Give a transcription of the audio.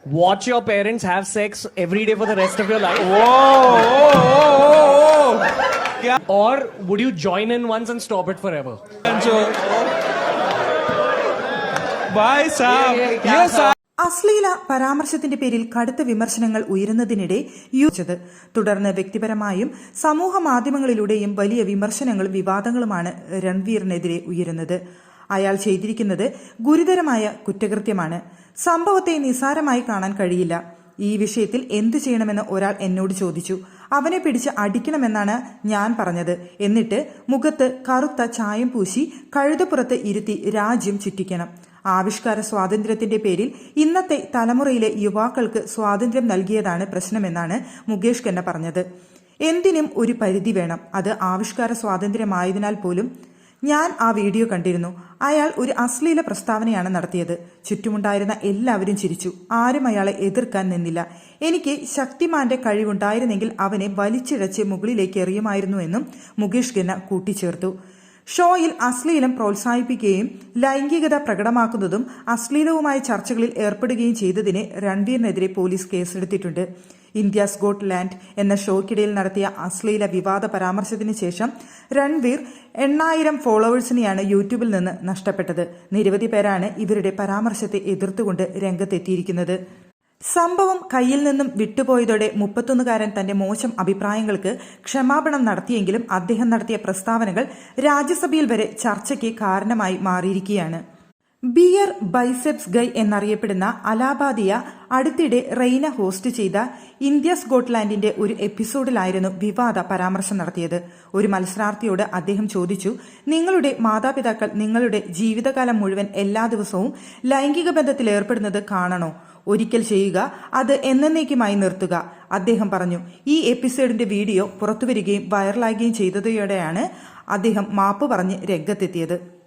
watch your parents have sex every day for the rest of your life? Or would you join in once and stop it forever? Bye, Sam. അശ്ലീല പരാമർശത്തിന്റെ പേരിൽ കടുത്ത വിമർശനങ്ങൾ ഉയരുന്നതിനിടെ യോജിച്ചത്. തുടർന്ന് വ്യക്തിപരമായും സമൂഹ മാധ്യമങ്ങളിലൂടെയും വലിയ വിമർശനങ്ങളും വിവാദങ്ങളുമാണ് രൺവീറിനെതിരെ ഉയരുന്നത്. അയാൾ ചെയ്തിരിക്കുന്നത് ഗുരുതരമായ കുറ്റകൃത്യമാണ്. സംഭവത്തെ നിസ്സാരമായി കാണാൻ കഴിയില്ല. ഈ വിഷയത്തിൽ എന്തു ചെയ്യണമെന്ന് ഒരാൾ എന്നോട് ചോദിച്ചു. അവനെ പിടിച്ച് അടിക്കണമെന്നാണ് ഞാൻ പറഞ്ഞത്. എന്നിട്ട് മുഖത്ത് കറുത്ത ചായം പൂശി കഴുതപ്പുറത്ത് ഇരുത്തി രാജ്യം ചുറ്റിക്കണം. ആവിഷ്കാര സ്വാതന്ത്ര്യത്തിന്റെ പേരിൽ ഇന്നത്തെ തലമുറയിലെ യുവാക്കൾക്ക് സ്വാതന്ത്ര്യം നൽകിയതാണ് പ്രശ്നമെന്നാണ് മുകേഷ് ഖന്ന പറഞ്ഞത്. എന്തിനും ഒരു പരിധി വേണം. അത് ആവിഷ്കാര സ്വാതന്ത്ര്യമായതിനാൽ പോലും. ഞാൻ ആ വീഡിയോ കണ്ടിരുന്നു. അയാൾ ഒരു അശ്ലീല പ്രസ്താവനയാണ് നടത്തിയത്. ചുറ്റുമുണ്ടായിരുന്ന എല്ലാവരും ചിരിച്ചു. ആരും അയാളെ എതിർക്കാൻ നിന്നില്ല. എനിക്ക് ശക്തിമാന്റെ കഴിവുണ്ടായിരുന്നെങ്കിൽ അവനെ വലിച്ചിഴച്ച് മുകളിലേക്ക് എറിയുമായിരുന്നു എന്നും മുകേഷ് ഖന്ന കൂട്ടിച്ചേർത്തു. ഷോയിൽ അശ്ലീലം പ്രോത്സാഹിപ്പിക്കുകയും ലൈംഗികത പ്രകടമാക്കുന്നതും അശ്ലീലവുമായ ചർച്ചകളിൽ ഏർപ്പെടുകയും ചെയ്തതിന് രൺവീറിനെതിരെ പോലീസ് കേസെടുത്തിട്ടുണ്ട്. ഇന്ത്യാസ് ഗോട്ട് ലാൻഡ് എന്ന ഷോയ്ക്കിടയിൽ നടത്തിയ അശ്ലീല വിവാദ പരാമർശത്തിന് ശേഷം രൺവീർ 8,000 ഫോളോവേഴ്സിനെയാണ് യൂട്യൂബിൽ നിന്ന് നഷ്ടപ്പെട്ടത്. നിരവധി പേരാണ് ഇവരുടെ പരാമർശത്തെ എതിർത്തുകൊണ്ട് രംഗത്തെത്തിയിരിക്കുന്നത്. സംഭവം കയ്യിൽ നിന്നും വിട്ടുപോയതോടെ 31കാരൻ തന്റെ മോശം അഭിപ്രായങ്ങൾക്ക് ക്ഷമാപണം നടത്തിയെങ്കിലും അദ്ദേഹം നടത്തിയ പ്രസ്താവനകൾ രാജ്യസഭയിൽ വരെ ചർച്ചയ്ക്ക് കാരണമായി മാറിയിരിക്കുകയാണ്. ബിയർ ബൈസെപ്സ് ഗൈ എന്നറിയപ്പെടുന്ന അലാബാദിയ അടുത്തിടെ റെയ്ന ഹോസ്റ്റ് ചെയ്ത ഇന്ത്യ സ്കോട്ട്ലാൻഡിന്റെ ഒരു എപ്പിസോഡിലായിരുന്നു വിവാദ പരാമർശം നടത്തിയത്. ഒരു മത്സരാർത്ഥിയോട് അദ്ദേഹം ചോദിച്ചു, നിങ്ങളുടെ മാതാപിതാക്കൾ നിങ്ങളുടെ ജീവിതകാലം മുഴുവൻ എല്ലാ ദിവസവും ലൈംഗിക ബന്ധത്തിൽ ഏർപ്പെടുന്നത് കാണണോ? ഒരിക്കൽ ചെയ്യുക, അത് എന്നേക്കുമായി നിർത്തുക. അദ്ദേഹം പറഞ്ഞു. ഈ എപ്പിസോഡിന്റെ വീഡിയോ പുറത്തുവരികയും വൈറലാകുകയും ചെയ്തതോടെയാണ് അദ്ദേഹം മാപ്പ് പറഞ്ഞ് രംഗത്തെത്തിയത്.